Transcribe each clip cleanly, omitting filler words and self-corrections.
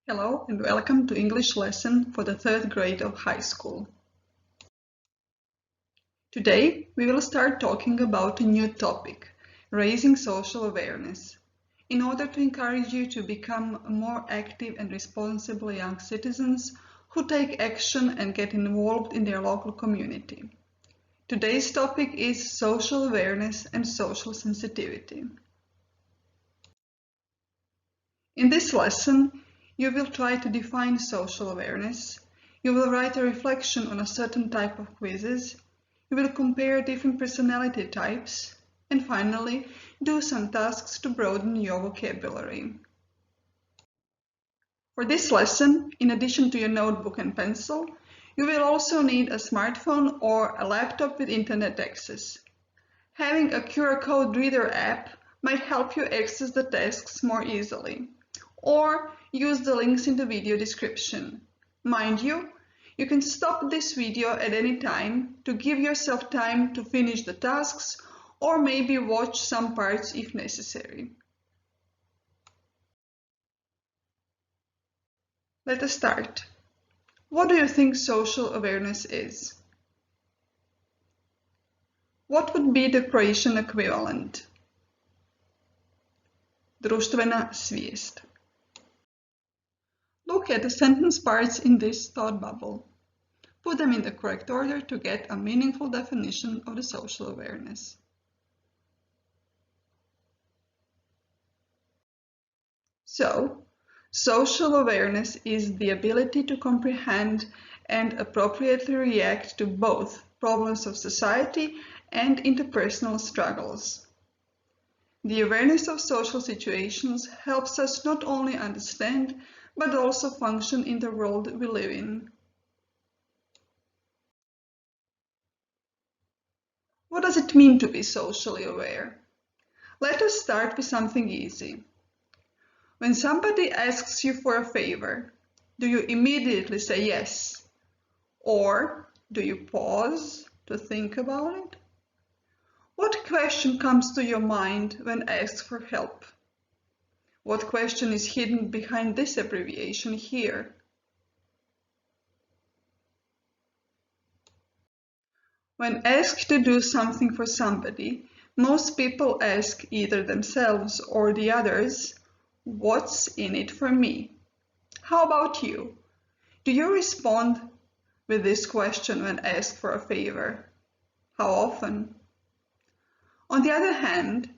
Hello and welcome to English lesson for the third grade of high school. Today we will start talking about a new topic, raising social awareness, in order to encourage you to become more active and responsible young citizens who take action and get involved in their local community. Today's topic is social awareness and social sensitivity. In this lesson, you will try to define social awareness. You will write a reflection on a certain type of quizzes. You will compare different personality types. And finally, do some tasks to broaden your vocabulary. For this lesson, in addition to your notebook and pencil, you will also need a smartphone or a laptop with internet access. Having a QR code reader app might help you access the tasks more easily. Or use the links in the video description. Mind you, you can stop this video at any time to give yourself time to finish the tasks or maybe watch some parts if necessary. Let us start. What do you think social awareness is? What would be the Croatian equivalent? Društvena svijest. Look at the sentence parts in this thought bubble. Put them in the correct order to get a meaningful definition of the social awareness. So, social awareness is the ability to comprehend and appropriately react to both problems of society and interpersonal struggles. The awareness of social situations helps us not only understand but also function in the world we live in. What does it mean to be socially aware? Let us start with something easy. When somebody asks you for a favor, do you immediately say yes? Or do you pause to think about it? What question comes to your mind when asked for help? What question is hidden behind this abbreviation here? When asked to do something for somebody, most people ask either themselves or the others, "What's in it for me?" How about you? Do you respond with this question when asked for a favor? How often? On the other hand,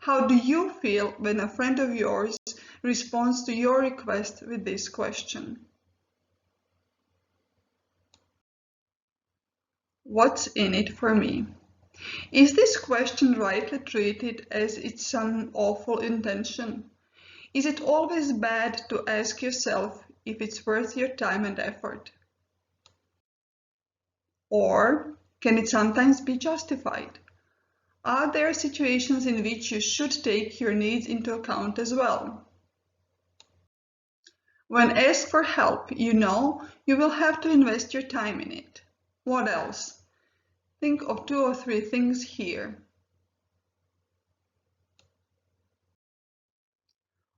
how do you feel when a friend of yours responds to your request with this question? What's in it for me? Is this question rightly treated as it's some awful intention? Is it always bad to ask yourself if it's worth your time and effort? Or can it sometimes be justified? Are there situations in which you should take your needs into account as well? When asked for help, you know you will have to invest your time in it. What else? Think of 2 or 3 things here.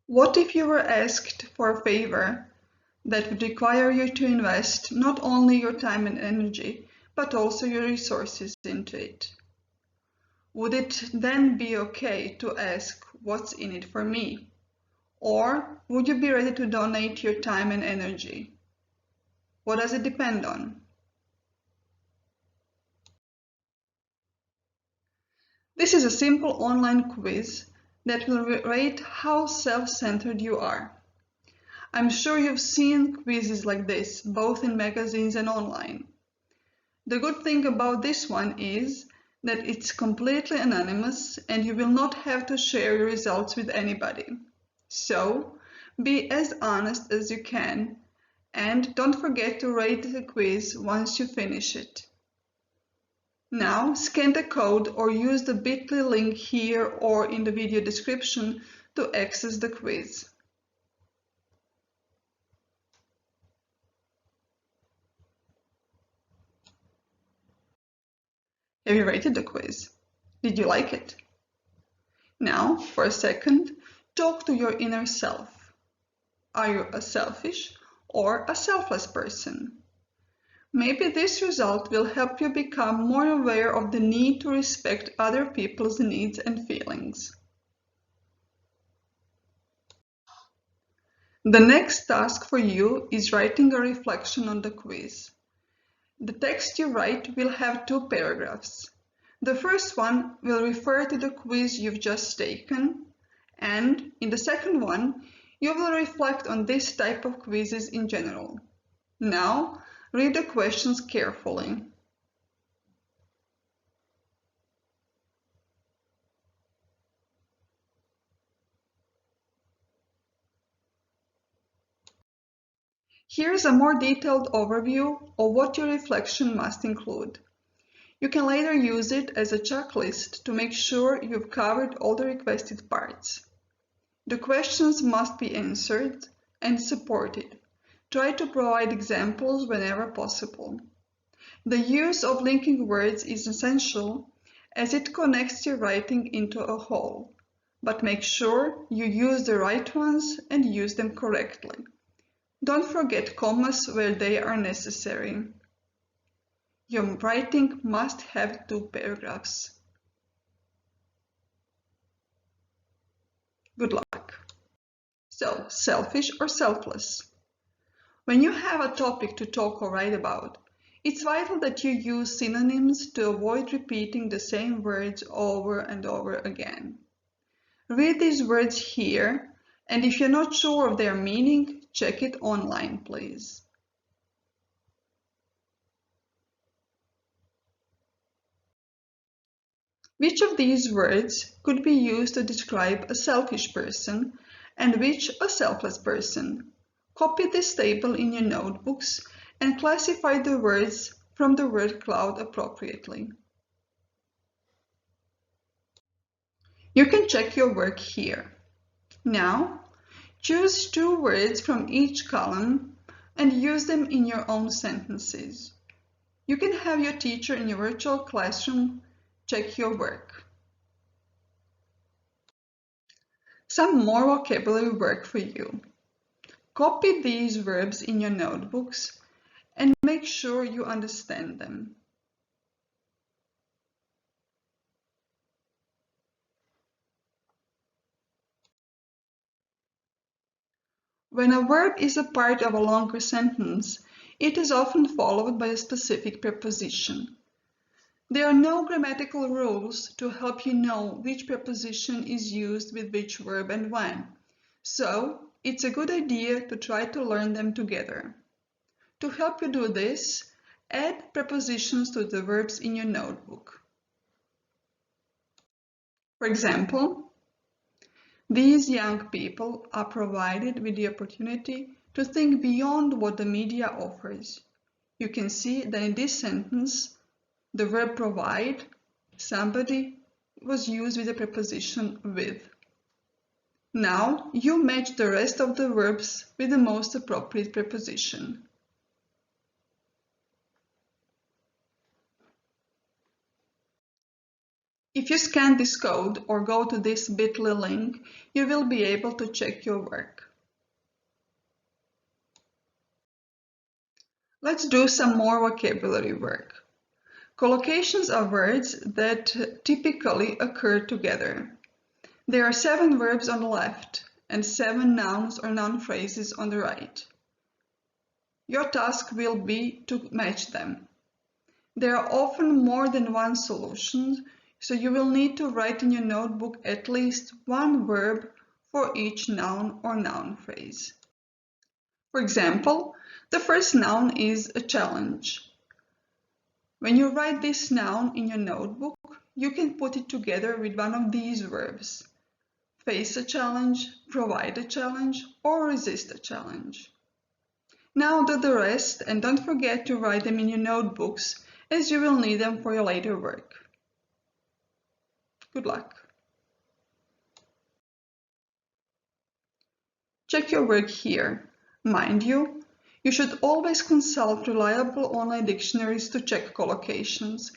What if you were asked for a favor that would require you to invest not only your time and energy, but also your resources into it? Would it then be okay to ask, "What's in it for me?" Or would you be ready to donate your time and energy? What does it depend on? This is a simple online quiz that will rate how self-centered you are. I'm sure you've seen quizzes like this, both in magazines and online. The good thing about this one is that it's completely anonymous and you will not have to share your results with anybody. So, be as honest as you can and don't forget to rate the quiz once you finish it. Now, scan the code or use the bit.ly link here or in the video description to access the quiz. Have you rated the quiz? Did you like it? Now, for a second, talk to your inner self. Are you a selfish or a selfless person? Maybe this result will help you become more aware of the need to respect other people's needs and feelings. The next task for you is writing a reflection on the quiz. The text you write will have 2 paragraphs. The first one will refer to the quiz you've just taken, and in the second one, you will reflect on this type of quizzes in general. Now, read the questions carefully. Here's a more detailed overview of what your reflection must include. You can later use it as a checklist to make sure you've covered all the requested parts. The questions must be answered and supported. Try to provide examples whenever possible. The use of linking words is essential as it connects your writing into a whole, but make sure you use the right ones and use them correctly. Don't forget commas where they are necessary. Your writing must have 2 paragraphs. Good luck. So, selfish or selfless? When you have a topic to talk or write about, it's vital that you use synonyms to avoid repeating the same words over and over again. Read these words here, and if you're not sure of their meaning, check it online, please. Which of these words could be used to describe a selfish person and which a selfless person? Copy this table in your notebooks and classify the words from the word cloud appropriately. You can check your work here. Now, choose 2 words from each column and use them in your own sentences. You can have your teacher in your virtual classroom check your work. Some more vocabulary work for you. Copy these verbs in your notebooks and make sure you understand them. When a verb is a part of a longer sentence, it is often followed by a specific preposition. There are no grammatical rules to help you know which preposition is used with which verb and when, so it's a good idea to try to learn them together. To help you do this, add prepositions to the verbs in your notebook. For example, these young people are provided with the opportunity to think beyond what the media offers. You can see that in this sentence, the verb provide, somebody, was used with the preposition with. Now you match the rest of the verbs with the most appropriate preposition. If you scan this code or go to this bit.ly link, you will be able to check your work. Let's do some more vocabulary work. Collocations are words that typically occur together. There are 7 verbs on the left and 7 nouns or noun phrases on the right. Your task will be to match them. There are often more than one solution, so you will need to write in your notebook at least 1 verb for each noun or noun phrase. For example, the first noun is a challenge. When you write this noun in your notebook, you can put it together with one of these verbs: face a challenge, provide a challenge, or resist a challenge. Now do the rest and don't forget to write them in your notebooks, as you will need them for your later work. Good luck. Check your work here. Mind you, you should always consult reliable online dictionaries to check collocations.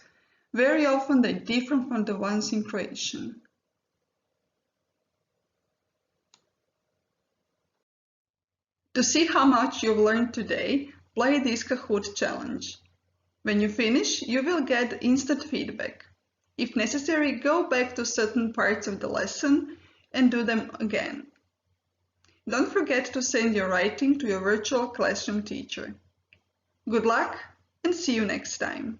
Very often they differ from the ones in Croatian. To see how much you've learned today, play this Kahoot challenge. When you finish, you will get instant feedback. If necessary, go back to certain parts of the lesson and do them again. Don't forget to send your writing to your virtual classroom teacher. Good luck and see you next time.